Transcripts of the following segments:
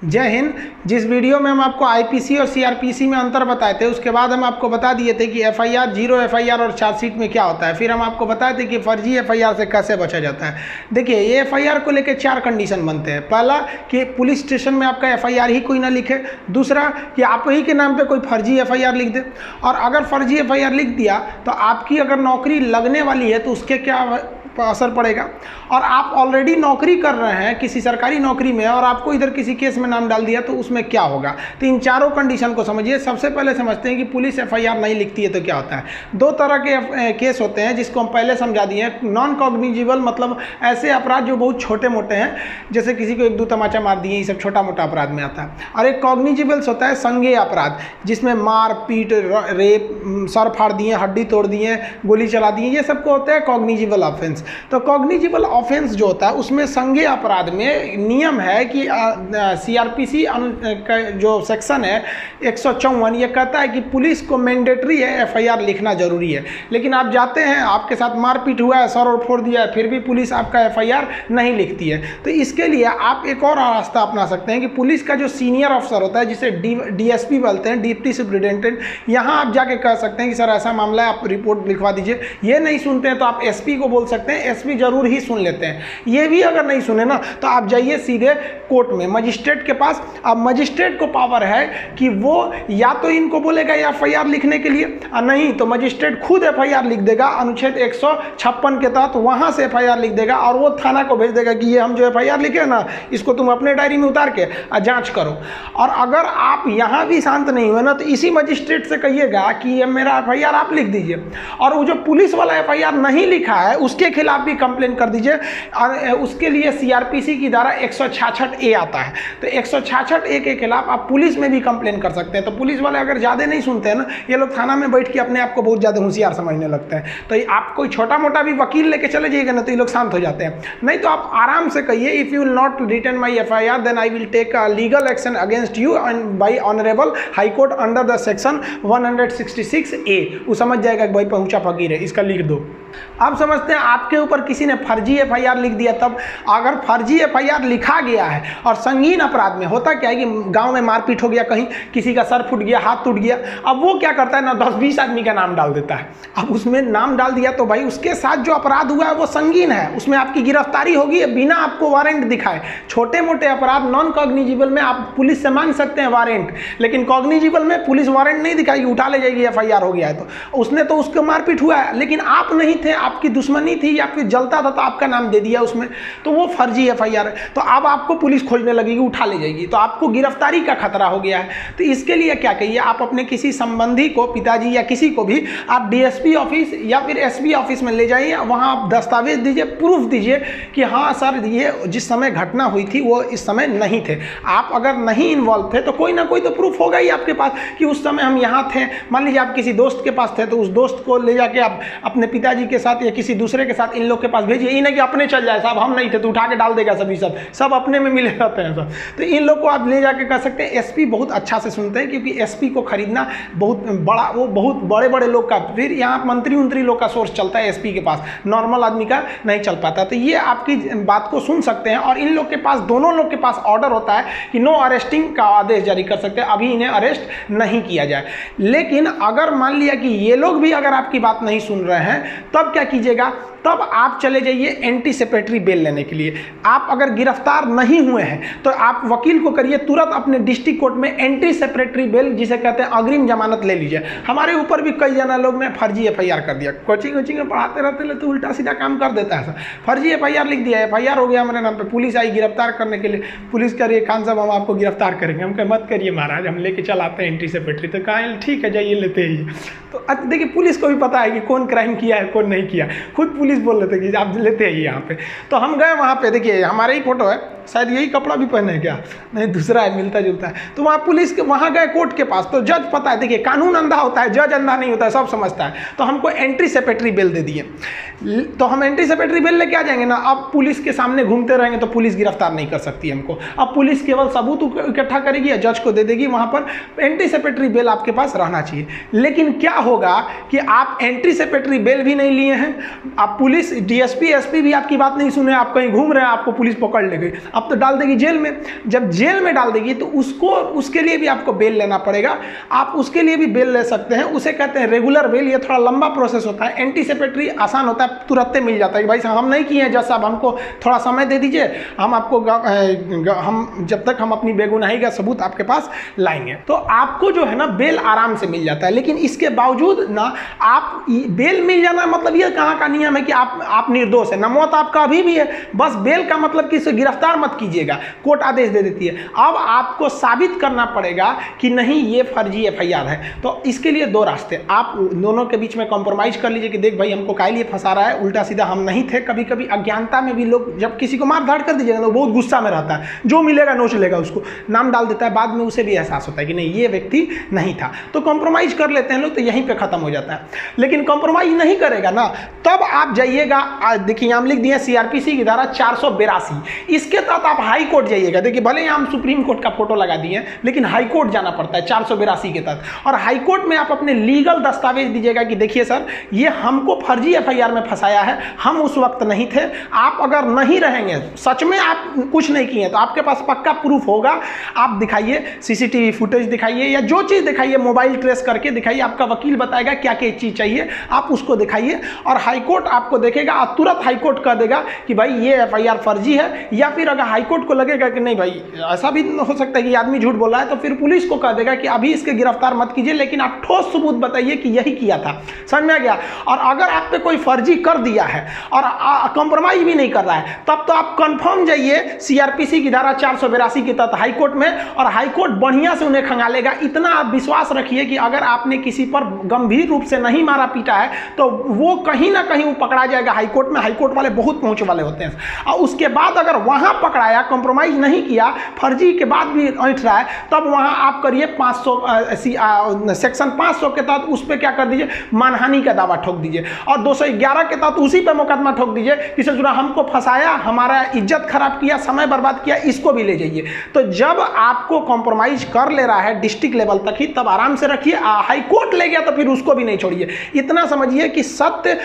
जय हिंद। जिस वीडियो में हम आपको आईपीसी और सीआरपीसी में अंतर बताए थे, उसके बाद हम आपको बता दिए थे कि एफआईआर, जीरो एफआईआर और चार्जशीट में क्या होता है। फिर हम आपको बताए थे कि फर्जी एफआईआर से कैसे बचा जाता है। देखिए, ये एफआईआर को लेकर 4 कंडीशन बनते हैं। पहला कि पुलिस स्टेशन में आपका एफआईआर ही कोई ना लिखे। दूसरा कि आप ही के नाम पर कोई फर्जी एफआईआर लिख दे, और अगर फर्जी एफआईआर लिख दिया तो आपकी अगर नौकरी लगने वाली है तो उसके क्या असर पड़ेगा। और आप ऑलरेडी नौकरी कर रहे हैं किसी सरकारी नौकरी में और आपको इधर किसी केस में नाम डाल दिया तो उसमें क्या होगा। तो इन चारों कंडीशन को समझिए। सबसे पहले समझते हैं कि पुलिस एफआईआर नहीं लिखती है तो क्या होता है। 2 तरह के केस होते हैं जिसको हम पहले समझा दिए हैं। नॉन कॉग्निजिबल मतलब ऐसे अपराध जो बहुत छोटे मोटे हैं, जैसे किसी को 1-2 तमाचा मार दिए, ये सब छोटा मोटा अपराध में आता है। और एक कॉग्निजिबल्स होता है संज्ञेय अपराध, जिसमें मार पीट, रेप, सर फाड़ दिए, हड्डी तोड़ दिए, गोली चला दिए, ये सबको होता है कॉग्निजिबल ऑफेंस। तो कॉग्निजिबल ऑफेंस जो होता है उसमें संज्ञेय अपराध में नियम है कि सीआरपीसी का जो सेक्शन है 154, ये कहता है कि पुलिस को मैंडेटरी है एफआईआर लिखना जरूरी है। लेकिन आप जाते हैं, आपके साथ मारपीट हुआ है, सर और फोड़ दिया है, फिर भी पुलिस आपका एफआईआर नहीं लिखती है। तो इसके लिए आप एक और रास्ता अपना सकते हैं कि पुलिस का जो सीनियर अफसर होता है, जिसे डीएसपी बोलते हैं, डिप्टी सुपरिटेंडेंट, यहाँ आप जाके कह सकते हैं कि सर ऐसा मामला है, आप रिपोर्ट लिखवा दीजिए। ये नहीं सुनते हैं तो आप एसपी को बोल सकते हैं, एसपी जरूर ही सुन लेते हैं। ये भी अगर नहीं सुने ना तो आप जाइए सीधे कोर्ट में, मजिस्ट्रेट के पास। अब मजिस्ट्रेट को पावर है कि वो या तो इनको बोलेगा एफआईआर लिखने के लिए, और नहीं तो मजिस्ट्रेट खुद एफआईआर लिख देगा अनुच्छेद 156 के तहत, वहां से एफआईआर लिख देगा और वो थाना को भेज देगा कि ये हम जो एफआईआर लिखे ना, इसको तुम अपने डायरी में उतार के जांच करो। और अगर आप यहां भी शांत नहीं हुए ना तो इसी मजिस्ट्रेट से कहिएगा कि ये मेरा एफआईआर आप लिख दीजिए, और वो जो पुलिस वाला एफआईआर नहीं लिखा है उसके खिलाफ भी कंप्लेन कर दीजिए। और उसके लिए सीआरपीसी की धारा 166A आता है। तो 166A के खिलाफ आप पुलिस में भी कंप्लेन कर सकते हैं। तो पुलिस वाले अगर ज़्यादा नहीं सुनते हैं ना, ये लोग थाना में बैठ के अपने आप को बहुत ज़्यादा होशियार समझने लगते हैं। तो आप कोई छोटा मोटा भी वकील लेके चले जाइएगा ना तो ये लोग शांत हो जाते हैं। नहीं तो आप आराम से कहिए, if you will not return my FIR then I will take legal action against you by honourable High Court under the section 166A। वो समझ जाएगा कि भाई पहुंचा फकीर है, इसका लिख दो। आप समझते हैं आपके ऊपर किसी ने फर्जी एफआईआर लिख दिया, तब अगर फर्जी एफआईआर लिखा गया है और संगीन अपराध में होता क्या है कि गांव में मारपीट हो गया, कहीं किसी का सर फूट गया, हाथ टूट गया, अब वो क्या करता है ना 10-20 आदमी का नाम डाल देता है। अब उसमें नाम डाल दिया तो भाई उसके साथ जो अपराध हुआ है वो संगीन है, उसमें आपकी गिरफ्तारी होगी बिना आपको वारंट दिखाए। छोटे मोटे अपराध नॉन कॉग्निजिबल में आप पुलिस से मांग सकते हैं वारंट, लेकिन कॉग्निजिबल में पुलिस वारंट नहीं दिखाएगी, उठा ले जाएगी एफआईआर हो गया है। तो उसने तो उसको मारपीट हुआ है, लेकिन आप नहीं थे, आपकी दुश्मनी थी या फिर जलता था तो आपका नाम दे दिया उसमें, तो वो फर्जी एफआईआर है। तो अब आपको पुलिस खोजने लगेगी, उठा ले जाएगी, तो आपको गिरफ्तारी का खतरा हो गया है। तो इसके लिए क्या कहिए, आप अपने किसी संबंधी को, पिताजी या किसी को भी आप डीएसपी ऑफिस या फिर एसपी ऑफिस में ले जाइए, वहाँ आप दस्तावेज दीजिए, प्रूफ दीजिए कि हाँ सर ये जिस समय घटना हुई थी वो इस समय नहीं थे। आप अगर नहीं इन्वॉल्व थे तो कोई ना कोई तो प्रूफ होगा ही आपके पास कि उस समय हम यहाँ थे। मान लीजिए आप किसी दोस्त के पास थे तो उस दोस्त को ले जाके आप अपने पिताजी के साथ या किसी दूसरे के साथ इन लोग के पास भेजिए। ये नहीं कि अपने चल जाए, साहब हम नहीं थे तो उठा के डाल देगा सभी, सब अपने में मिले रहते हैं सब। तो इन लोग को आप ले जाके कर सकते हैं। एसपी बहुत अच्छा से सुनते हैं, क्योंकि एसपी को खरीदना बहुत बड़ा, वो बहुत बड़े बड़े लोग का, फिर यहाँ मंत्री लोग का सोर्स चलता है एसपी के पास, नॉर्मल आदमी का नहीं चल पाता। तो ये आपकी बात को सुन सकते हैं। और इन लोग के पास, दोनों लोग के पास ऑर्डर होता है कि नो अरेस्टिंग का आदेश जारी कर सकते हैं, अभी इन्हें अरेस्ट नहीं किया जाए। लेकिन अगर मान लिया कि ये लोग भी अगर आपकी बात नहीं सुन रहे हैं, तब क्या कीजिएगा, तब आप चले जाइए एंटीसिपेटरी बेल लेने के लिए। आप अगर गिरफ्तार नहीं हुए हैं तो आप वकील को करिए तुरंत अपने डिस्ट्रिक्ट कोर्ट में एंटीसिपेटरी बेल, जिसे कहते हैं अग्रिम जमानत, ले लीजिए। हमारे ऊपर भी कई जना लोग ने फर्जी एफआईआर कर दिया, कोचिंग में पढ़ाते रहते तो उल्टा सीधा काम कर देता है। फर्जी एफआईआर लिख दिया, एफआईआर हो गया हमारे नाम पे, पुलिस आई गिरफ्तार करने के लिए। पुलिस कह रही है खान साहब हम आपको गिरफ्तार करेंगे। हम कहे मत करिए महाराज, हम लेके चलाते हैं एंटीसिपेटरी। तो कहा ठीक है जाइए लेते ही। तो देखिए पुलिस को भी पता है कि कौन क्राइम किया है कौन नहीं किया, खुद पुलिस बोल रहे थे कि आप लेते हैं यहाँ पे। तो हम गए वहाँ पे, देखिए हमारा ही फोटो है, शायद यही कपड़ा भी पहने हैं क्या, नहीं दूसरा है, मिलता जुलता है। तो वहाँ पुलिस के वहाँ गए कोर्ट के पास, तो जज पता है, देखिए कानून अंधा होता है, जज अंधा नहीं होता है, सब समझता है। तो हमको एंटीसिपेटरी बेल दे दिए, तो हम एंटीसिपेटरी बेल लेके आ जाएंगे ना। अब पुलिस के सामने घूमते रहेंगे तो पुलिस गिरफ्तार नहीं कर सकती हमको। अब पुलिस केवल सबूत इकट्ठा करेगी या जज को दे देगी, वहाँ पर एंटीसिपेटरी बेल आपके पास रहना चाहिए। लेकिन क्या होगा कि आप एंटीसिपेटरी बेल भी नहीं लिए हैं, आप पुलिस, डीएसपी, एसपी भी आपकी बात नहीं सुने, आप कहीं घूम रहे हैं, आपको पुलिस पकड़ ले गई। अब तो डाल देगी जेल में। जब जेल में डाल देगी तो उसके लिए भी आपको बेल लेना पड़ेगा। आप उसके लिए भी बेल ले सकते हैं, उसे कहते हैं रेगुलर बेल। ये थोड़ा लंबा प्रोसेस होता है। एंटीसिपेटरी आसान होता है, तुरंत मिल जाता है कि भाई साहब हम नहीं किए हैं जज साहब, हमको थोड़ा समय दे दीजिए, हम आपको हम जब तक हम अपनी बेगुनाही का सबूत आपके पास लाएंगे। तो आपको जो है ना बेल आराम से मिल जाता है। लेकिन इसके बावजूद ना आप बेल मिल जाना मतलब ये कहाँ का नियम है कि आप निर्दोष है ना, मौत आपका अभी भी है, बस बेल का मतलब कि इसे गिरफ्तार मत कीजिएगा, कोर्ट आदेश दे देती है। अब आपको साबित करना पड़ेगा कि नहीं ये फर्जी एफआईआर है। तो इसके लिए दो रास्ते, आप दोनों के बीच में कॉम्प्रोमाइज कर लीजिए कि देख भाई हमको काहे लिए फंसा रहा है, उल्टा सीधा हम नहीं थे। कभी कभी अज्ञानता में भी लोग जब किसी को मार धाड़ कर दीजिएगा तो बहुत गुस्सा में रहता है, जो मिलेगा नोच लेगा, उसको नाम डाल देता है, बाद में उसे भी एहसास होता है कि नहीं ये व्यक्ति नहीं था। तो कॉम्प्रोमाइज कर लेते हैं लोग, तो यहीं पे खत्म हो जाता है। लेकिन कॉम्प्रोमाइज नहीं करेगा ना, तब आप जाइएगा, देखिए यहाँ लिख दिया सीआरपीसी की धारा 482, इसके तहत आप हाई कोर्ट जाइएगा। देखिए भले ही हम सुप्रीम कोर्ट का फोटो लगा दिए, लेकिन हाई कोर्ट जाना पड़ता है 482 के तहत। और हाई कोर्ट में आप अपने लीगल दस्तावेज दीजिएगा कि देखिए सर ये हमको फर्जी एफआईआर में फंसाया है, हम उस वक्त नहीं थे। आप अगर नहीं रहेंगे, सच में आप कुछ नहीं किए, तो आपके पास पक्का प्रूफ होगा, आप दिखाइए, सीसीटीवी फुटेज दिखाइए या जो चीज़ दिखाइए, मोबाइल ट्रेस करके दिखाइए, आपका वकील बताएगा क्या क्या चीज़ चाहिए, आप उसको दिखाइए और हाईकोर्ट आपको देखेगा और तुरंत हाईकोर्ट कह देगा कि भाई ये एफआईआर फर्जी है। या फिर अगर हाईकोर्ट को लगेगा कि नहीं भाई ऐसा भी हो सकता है कि आदमी झूठ बोल रहा है, तो फिर पुलिस को कह देगा कि अभी इसके गिरफ्तार मत कीजिए, लेकिन आप ठोस सबूत बताइए कि यही किया था। समझ में आ गया? और अगर आप पे कोई फर्जी कर दिया है और कॉम्प्रोमाइज भी नहीं कर रहा है, तब तो आप कंफर्म जाइए सीआरपीसी की धारा 482 के तहत हाईकोर्ट में, और हाईकोर्ट बढ़िया से उन्हें खंगालेगा। इतना आप विश्वास रखिए कि अगर आपने किसी पर गंभीर रूप से नहीं मारा पीटा है तो वो कहीं ना कहीं वो पकड़ा जाएगा हाईकोर्ट में। हाईकोर्ट वाले बहुत पहुंच वाले होते हैं। और उसके बाद अगर वहां पकड़ाया, कॉम्प्रोमाइज नहीं किया, फर्जी के बाद भी ऐंठ रहा है, तब वहां आप करिए 500 सेक्शन 500 के तहत उस पर क्या कर दीजिए, मानहानि का दावा ठोक दीजिए। और 211 के तहत उसी पर मुकदमा ठोक दीजिए कि ससुरा हमको फंसाया, हमारा इज्जत खराब किया, समय बर्बाद किया, इसको भी ले जाइए। तो जब आपको कॉम्प्रोमाइज कर ले रहा है डिस्ट्रिक्ट लेवल तक ही, तब आराम से रखिए। हाई कोर्ट ले गया तो फिर उसको भी नहीं छोड़िए। इतना समझिए कि सत्य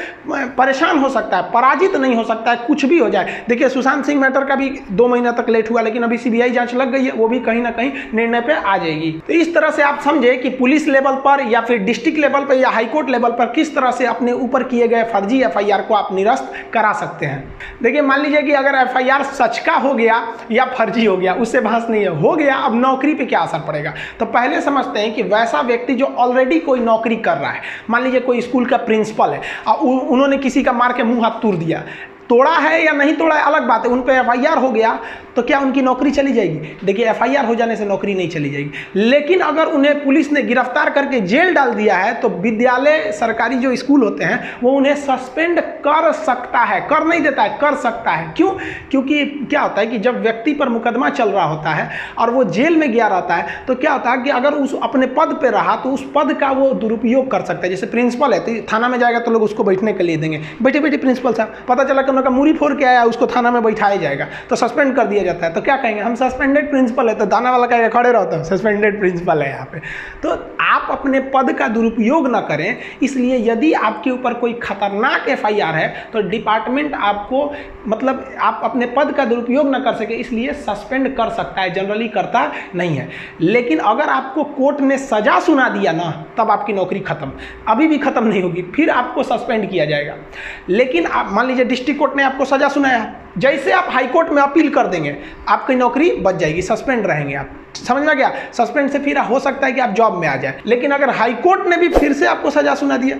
परेशान हो सकता है, पराजित नहीं हो सकता है, कुछ भी हो जाए। देखिए सुशांत सिंह मैटर का भी 2 महीना तक लेट हुआ, लेकिन अभी सीबीआई जांच लग गई है, वो भी कहीं ना कहीं निर्णय पे आ जाएगी। तो इस तरह से आप समझे कि पुलिस लेवल पर या फिर डिस्ट्रिक्ट लेवल पर या हाईकोर्ट लेवल पर किस तरह से अपने ऊपर किए गए फर्जी एफआईआर को आप निरस्त करा सकते हैं। देखिए मान लीजिए कि अगर एफआईआर सच का हो गया या फर्जी हो गया, उससे बहस नहीं है, हो गया, अब नौकरी पे क्या असर पड़ेगा। तो पहले समझते हैं कि वैसा व्यक्ति जो ऑलरेडी कोई नौकरी कर रहा है, मान लीजिए कोई स्कूल का प्रिंसिपल है और उन्होंने किसी का मार के मुंह हाथ तोड़ दिया, तोड़ा है या नहीं तोड़ा है अलग बात है, उन पे एफआईआर हो गया तो क्या उनकी नौकरी चली जाएगी? देखिए एफआईआर हो जाने से नौकरी नहीं चली जाएगी, लेकिन अगर उन्हें पुलिस ने गिरफ्तार करके जेल डाल दिया है तो विद्यालय, सरकारी जो स्कूल होते हैं, वो उन्हें सस्पेंड कर सकता है, कर नहीं देता है, कर सकता है। क्यों? क्योंकि क्या होता है कि जब व्यक्ति पर मुकदमा चल रहा होता है और वो जेल में गया रहता है, तो क्या होता है कि अगर उस अपने पद पर रहा तो उस पद का वो दुरुपयोग कर सकता है। जैसे प्रिंसिपल है तो थाना में जाएगा तो लोग उसको बैठने के लिए देंगे, बैठे बैठे प्रिंसिपल साहब, पता चला कि उनका मूरी फोड़ के आया, उसको थाना में बैठाया जाएगा तो सस्पेंड कर दिया जाता है। तो क्या कहेंगे, हम सस्पेंडेड प्रिंसिपल है, तो थाना वाला कहेगा खड़े रहो, तो सस्पेंडेड प्रिंसिपल है यहाँ पे। तो आप अपने पद का दुरुपयोग ना करें, इसलिए यदि आपके ऊपर कोई खतरनाक एफआईआर है तो डिपार्टमेंट आपको, मतलब आप अपने पद का दुरुपयोग ना कर सके इसलिए सस्पेंड कर सकता है, जनरली करता नहीं है। लेकिन अगर आपको कोर्ट ने सजा सुना दिया ना, तब आपकी नौकरी खत्म, अभी भी खत्म नहीं होगी, फिर आपको सस्पेंड किया जाएगा। लेकिन आप मान लीजिए डिस्ट्रिक्ट कोर्ट ने आपको सजा सुनाया, जैसे आप हाई कोर्ट में अपील कर देंगे आपकी नौकरी बच जाएगी, सस्पेंड रहेंगे आप। समझ में गया? सस्पेंड से फिर हो सकता है कि आप जॉब में आ जाए। लेकिन अगर हाई कोर्ट ने भी फिर से आपको सजा सुना दिया,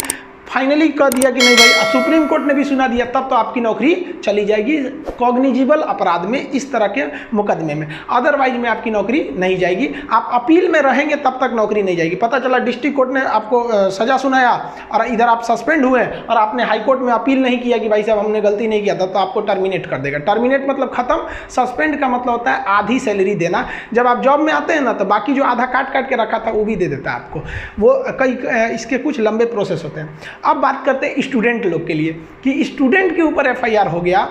फाइनली कह दिया कि नहीं भाई, सुप्रीम कोर्ट ने भी सुना दिया, तब तो आपकी नौकरी चली जाएगी कॉग्निजिबल अपराध में, इस तरह के मुकदमे में। अदरवाइज में आपकी नौकरी नहीं जाएगी। आप अपील में रहेंगे तब तक नौकरी नहीं जाएगी। पता चला डिस्ट्रिक्ट कोर्ट ने आपको सजा सुनाया और इधर आप सस्पेंड हुए और आपने हाई कोर्ट में अपील नहीं किया कि भाई साहब हमने गलती नहीं किया था, तो आपको टर्मिनेट कर देगा। टर्मिनेट मतलब खत्म, सस्पेंड का मतलब होता है आधी सैलरी देना। जब आप जॉब में आते हैं ना, तो बाकी जो आधा काट काट के रखा था वो भी दे देता है आपको। वो कई इसके कुछ लंबे प्रोसेस होते हैं। अब बात करते हैं स्टूडेंट लोग के लिए कि स्टूडेंट के ऊपर एफआईआर हो गया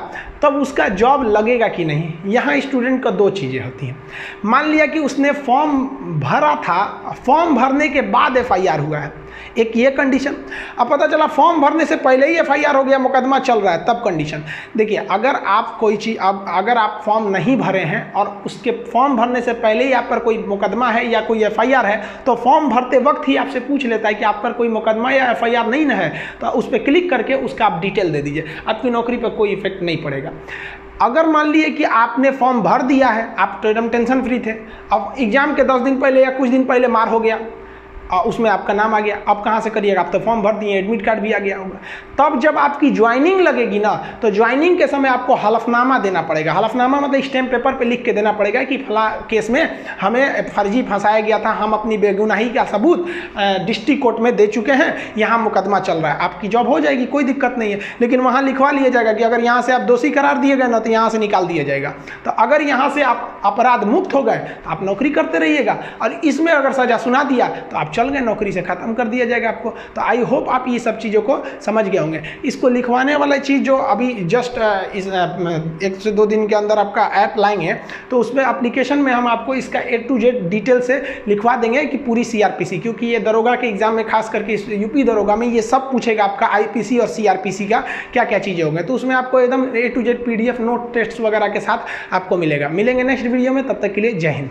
तब उसका जॉब लगेगा कि नहीं। यहाँ स्टूडेंट का 2 चीज़ें होती हैं। मान लिया कि उसने फॉर्म भरा था, फॉर्म भरने के बाद एफआईआर हुआ है, एक ये कंडीशन। अब पता चला फॉर्म भरने से पहले ही एफआईआर हो गया, मुकदमा चल रहा है, तब कंडीशन। देखिए, अगर आप कोई चीज़ अगर आप फॉर्म नहीं भरे हैं और उसके फॉर्म भरने से पहले ही आप पर कोई मुकदमा है या कोई एफआईआर है, तो फॉर्म भरते वक्त ही आपसे पूछ लेता है कि आप पर कोई मुकदमा या एफआईआर नहीं ना है, तो उस पर क्लिक करके उसका आप डिटेल दे दीजिए, आपकी नौकरी पर कोई इफेक्ट नहीं पड़ेगा। अगर मान लिए कि आपने फॉर्म भर दिया है, आप तो एकदम टेंशन फ्री थे, अब एग्जाम के 10 दिन पहले या कुछ दिन पहले मार हो गया, उसमें आपका नाम आ गया, अब कहाँ से करिएगा, आप तो फॉर्म भर दिए, एडमिट कार्ड भी आ गया होगा। तब जब आपकी ज्वाइनिंग लगेगी ना, तो ज्वाइनिंग के समय आपको हलफनामा देना पड़ेगा। हलफनामा मतलब स्टैम्प पेपर पे लिख के देना पड़ेगा कि फला केस में हमें फर्जी फंसाया गया था, हम अपनी बेगुनाही का सबूत डिस्ट्रिक्ट कोर्ट में दे चुके हैं, यहाँ मुकदमा चल रहा है, आपकी जॉब हो जाएगी, कोई दिक्कत नहीं है। लेकिन वहाँ लिखवा लिया जाएगा कि अगर यहाँ से आप दोषी करार दिए गए ना, तो यहाँ से निकाल दिया जाएगा। तो अगर यहाँ से आप अपराध मुक्त हो गए तो आप नौकरी करते रहिएगा, और इसमें अगर सजा सुना दिया तो आप चल गए, नौकरी से खत्म कर दिया जाएगा आपको। तो आई होप आप ये सब चीज़ों को समझ गए होंगे। इसको लिखवाने वाला चीज़ जो अभी जस्ट इस 1 से 2 दिन के अंदर आपका ऐप लाएंगे, तो उसमें एप्लीकेशन में हम आपको इसका A to Z डिटेल से लिखवा देंगे कि पूरी CRPC, क्योंकि ये दरोगा के एग्जाम में खास करके इस यूपी दरोगा में ये सब पूछेगा आपका IPC और CRPC का क्या क्या चीज़ें होंगे। तो उसमें आपको एकदम A to Z PDF note test वगैरह के साथ आपको मिलेगा। मिलेंगे नेक्स्ट वीडियो में, तब तक के लिए जय हिंद।